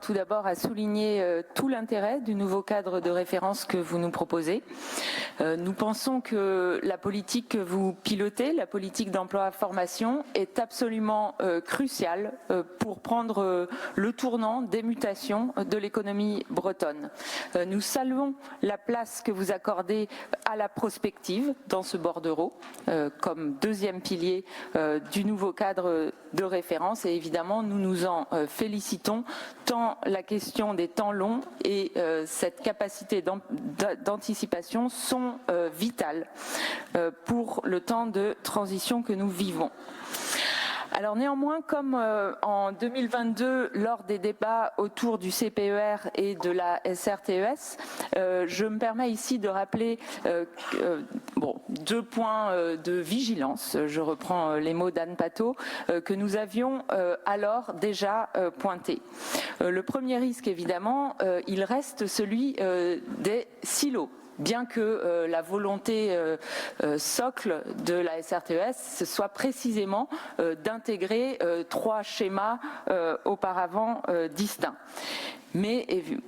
Tout d'abord à souligner tout l'intérêt du nouveau cadre de référence que vous nous proposez. Nous pensons que la politique que vous pilotez, la politique d'emploi-formation, est absolument cruciale pour prendre le tournant des mutations de l'économie bretonne. Nous saluons la place que vous accordez à la prospective dans ce bordereau comme deuxième pilier du nouveau cadre de référence et évidemment nous nous en félicitons tant la question des temps longs et cette capacité d'anticipation sont vitales pour le temps de transition que nous vivons. Alors néanmoins, comme en 2022, lors des débats autour du CPER et de la SRTES, je me permets ici de rappeler deux points de vigilance, je reprends les mots d'Anne Patto, que nous avions alors déjà pointés. Le premier risque, évidemment, il reste celui des silos. Bien que la volonté socle de la SRTES, ce soit précisément d'intégrer trois schémas auparavant distincts. Mais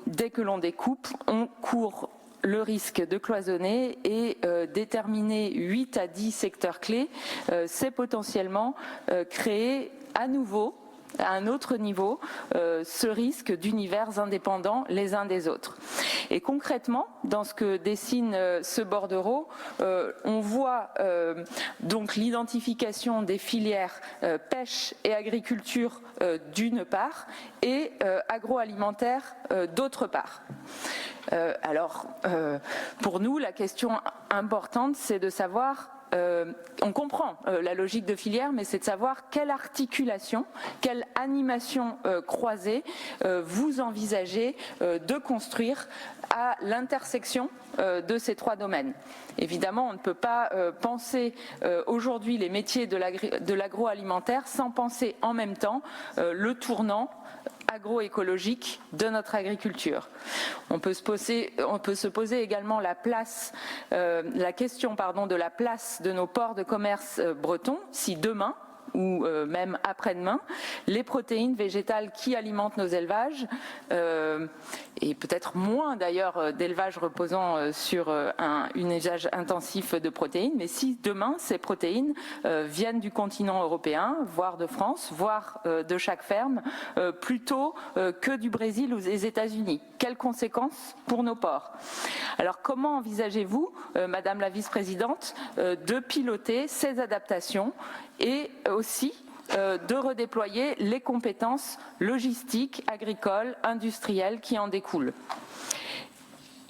dès que l'on découpe, on court le risque de cloisonner et déterminer 8 à 10 secteurs clés, c'est potentiellement créer à nouveau à un autre niveau ce risque d'univers indépendants les uns des autres. Et concrètement, dans ce que dessine ce bordereau, on voit donc l'identification des filières pêche et agriculture d'une part et agroalimentaire d'autre part. Pour nous, la question importante, c'est de savoir on comprend la logique de filière, mais c'est de savoir quelle articulation, quelle animation croisée vous envisagez de construire à l'intersection de ces trois domaines. Évidemment, on ne peut pas penser aujourd'hui les métiers de l'agroalimentaire sans penser en même temps le tournant agroécologique de notre agriculture. On peut se poser également la question de la place de nos ports de commerce bretons si demain ou même après-demain, les protéines végétales qui alimentent nos élevages, et peut-être moins d'ailleurs d'élevages reposant sur un usage intensif de protéines, mais si demain ces protéines viennent du continent européen, voire de France, voire de chaque ferme, plutôt que du Brésil ou des États-Unis. Quelles conséquences pour nos ports? Alors comment envisagez-vous, Madame la Vice-présidente, de piloter ces adaptations et aussi de redéployer les compétences logistiques, agricoles, industrielles qui en découlent?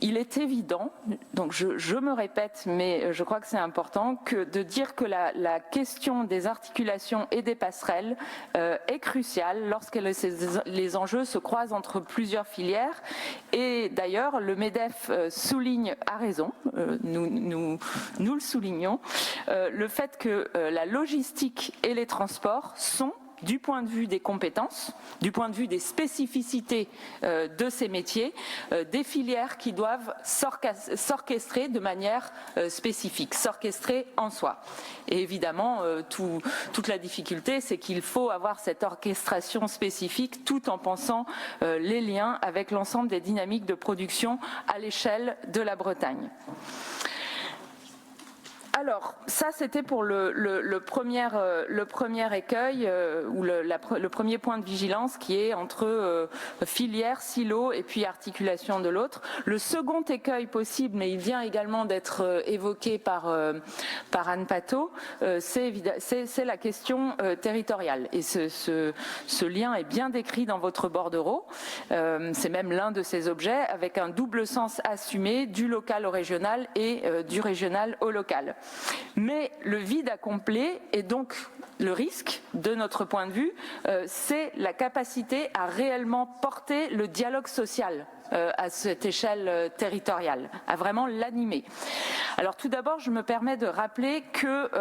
Il est évident, donc je me répète, mais je crois que c'est important, de dire que la question des articulations et des passerelles est cruciale lorsque les enjeux se croisent entre plusieurs filières. Et d'ailleurs, le MEDEF souligne, à raison, nous le soulignons, le fait que la logistique et les transports sont, du point de vue des compétences, du point de vue des spécificités de ces métiers, des filières qui doivent s'orchestrer de manière spécifique, s'orchestrer en soi. Et évidemment, toute la difficulté, c'est qu'il faut avoir cette orchestration spécifique tout en pensant les liens avec l'ensemble des dynamiques de production à l'échelle de la Bretagne. Alors, ça c'était pour le premier écueil ou le premier point de vigilance qui est entre filière, silo et puis articulation de l'autre. Le second écueil possible, mais il vient également d'être évoqué par Anne Patto, c'est la question territoriale. Et ce lien est bien décrit dans votre bordereau. C'est même l'un de ces objets avec un double sens assumé du local au régional et du régional au local. Mais le vide à combler et donc le risque, de notre point de vue, c'est la capacité à réellement porter le dialogue social à cette échelle territoriale, à vraiment l'animer. Alors tout d'abord, je me permets de rappeler que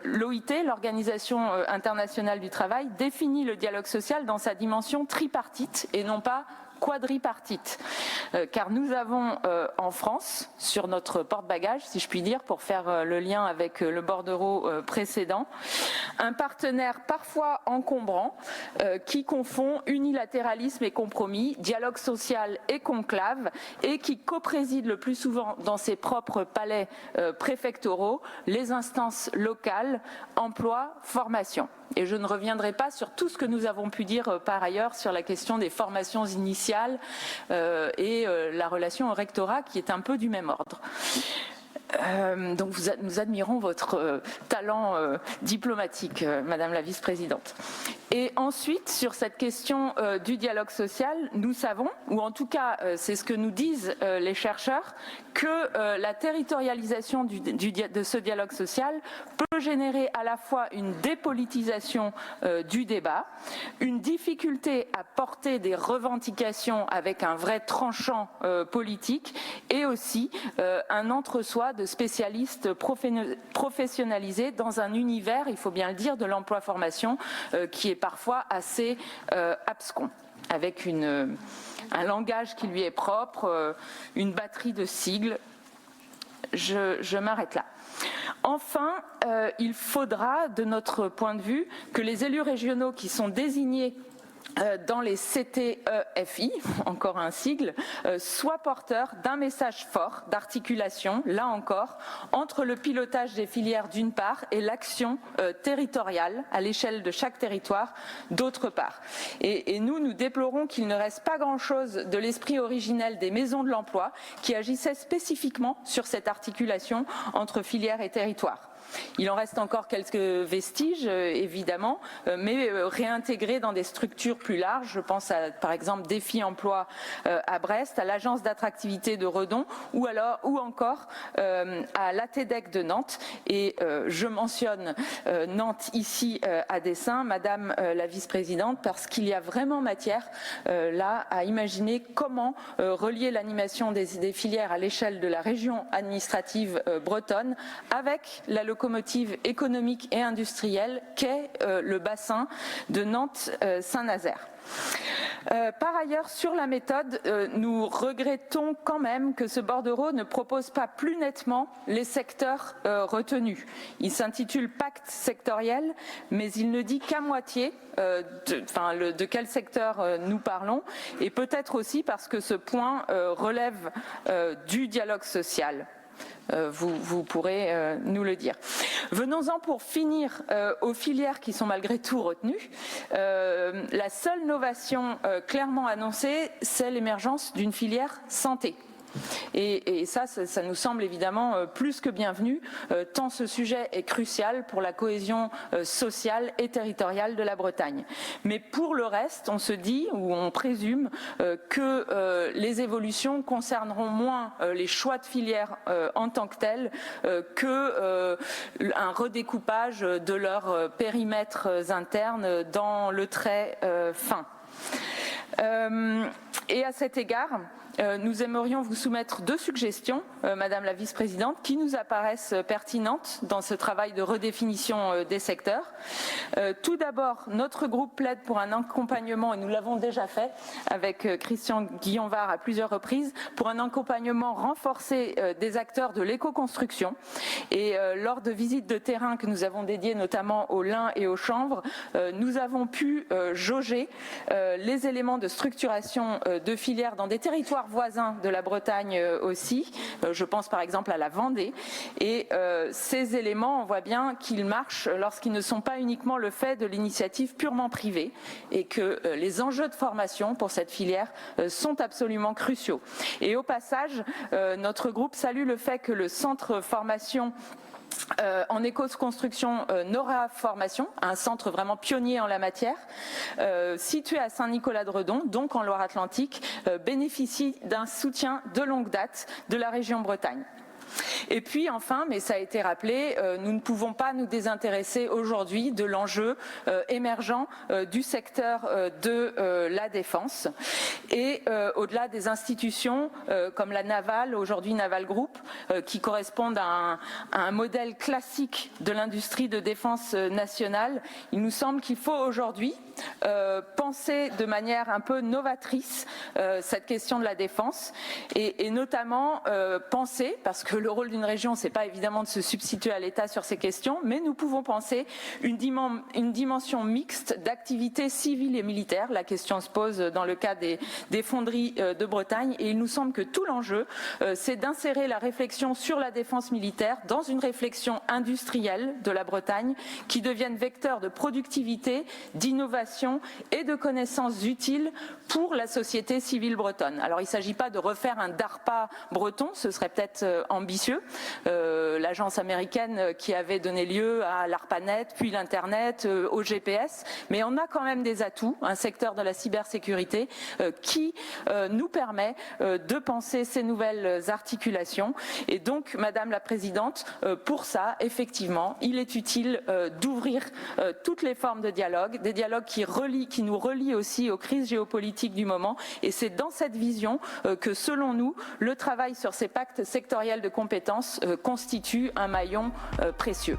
l'OIT, l'Organisation internationale du travail, définit le dialogue social dans sa dimension tripartite et non pas quadripartite, car nous avons en France, sur notre porte-bagages, si je puis dire, pour faire le lien avec le bordereau précédent, un partenaire parfois encombrant qui confond unilatéralisme et compromis, dialogue social et conclave, et qui co-préside le plus souvent dans ses propres palais préfectoraux les instances locales, emploi, formation. Et je ne reviendrai pas sur tout ce que nous avons pu dire par ailleurs sur la question des formations initiales et la relation au rectorat qui est un peu du même ordre. Donc nous admirons votre talent diplomatique, Madame la Vice-présidente. Et ensuite, sur cette question du dialogue social, nous savons, ou en tout cas c'est ce que nous disent les chercheurs, que la territorialisation de ce dialogue social peut générer à la fois une dépolitisation du débat, une difficulté à porter des revendications avec un vrai tranchant politique, et aussi un entre-soi de spécialistes professionnalisés dans un univers, il faut bien le dire, de l'emploi-formation qui est parfois assez abscon, avec un langage qui lui est propre, une batterie de sigles. Je m'arrête là. Enfin, il faudra, de notre point de vue, que les élus régionaux qui sont désignés dans les CTEFI, encore un sigle, soit porteur d'un message fort d'articulation, là encore, entre le pilotage des filières d'une part et l'action territoriale à l'échelle de chaque territoire d'autre part. Et nous déplorons qu'il ne reste pas grand-chose de l'esprit originel des maisons de l'emploi qui agissaient spécifiquement sur cette articulation entre filières et territoires. Il en reste encore quelques vestiges, évidemment, mais réintégrés dans des structures plus larges. Je pense à, par exemple, Défi Emploi à Brest, à l'agence d'attractivité de Redon ou encore à l'ATEDEC de Nantes. Et je mentionne Nantes ici à dessein, Madame la Vice-présidente, parce qu'il y a vraiment matière là à imaginer comment relier l'animation des filières à l'échelle de la région administrative bretonne avec la locomotive économique et industrielle qu'est le bassin de Nantes-Saint-Nazaire. Par ailleurs, sur la méthode, nous regrettons quand même que ce bordereau ne propose pas plus nettement les secteurs retenus. Il s'intitule Pacte sectoriel, mais il ne dit qu'à moitié de quel secteur nous parlons, et peut-être aussi parce que ce point relève du dialogue social. Vous pourrez nous le dire. Venons-en pour finir aux filières qui sont malgré tout retenues. La seule novation clairement annoncée, c'est l'émergence d'une filière santé. Et ça nous semble évidemment plus que bienvenu, tant ce sujet est crucial pour la cohésion sociale et territoriale de la Bretagne. Mais pour le reste, on se dit, ou on présume, que les évolutions concerneront moins les choix de filières en tant que tels qu'un redécoupage de leurs périmètres internes dans le trait fin. Et à cet égard, nous aimerions vous soumettre deux suggestions, Madame la Vice-présidente, qui nous apparaissent pertinentes dans ce travail de redéfinition des secteurs. Tout d'abord, notre groupe plaide pour un accompagnement, et nous l'avons déjà fait avec Christian Guillonvard à plusieurs reprises, pour un accompagnement renforcé des acteurs de l'éco-construction. Et lors de visites de terrain que nous avons dédiées notamment au lin et au chanvre, nous avons pu jauger les éléments de structuration de filières dans des territoires voisins de la Bretagne aussi. Je pense par exemple à la Vendée. Et ces éléments, on voit bien qu'ils marchent lorsqu'ils ne sont pas uniquement le fait de l'initiative purement privée et que les enjeux de formation pour cette filière sont absolument cruciaux. Et au passage, notre groupe salue le fait que le centre formation en éco-construction Nora Formation, un centre vraiment pionnier en la matière, situé à Saint-Nicolas-de-Redon, donc en Loire-Atlantique, bénéficie d'un soutien de longue date de la région Bretagne. Et puis enfin, mais ça a été rappelé, nous ne pouvons pas nous désintéresser aujourd'hui de l'enjeu émergent du secteur de la défense. Et au-delà des institutions comme la Naval, aujourd'hui Naval Group, qui correspondent à un modèle classique de l'industrie de défense nationale, il nous semble qu'il faut aujourd'hui penser de manière un peu novatrice cette question de la défense et notamment penser, parce que le rôle d'une région, c'est pas évidemment de se substituer à l'État sur ces questions, mais nous pouvons penser une dimension mixte d'activités civiles et militaires. La question se pose dans le cas des fonderies de Bretagne et il nous semble que tout l'enjeu, c'est d'insérer la réflexion sur la défense militaire dans une réflexion industrielle de la Bretagne qui devienne vecteur de productivité, d'innovation et de connaissances utiles pour la société civile bretonne. Alors il ne s'agit pas de refaire un DARPA breton, ce serait peut-être ambitieux. L'agence américaine qui avait donné lieu à l'ARPANET, puis l'Internet, au GPS, mais on a quand même des atouts, un secteur de la cybersécurité qui nous permet de penser ces nouvelles articulations. Et donc, Madame la Présidente, pour ça, effectivement, il est utile d'ouvrir toutes les formes de dialogue, des dialogues qui nous relient aussi aux crises géopolitiques du moment. Et c'est dans cette vision que, selon nous, le travail sur ces pactes sectoriels de compétences constitue un maillon précieux.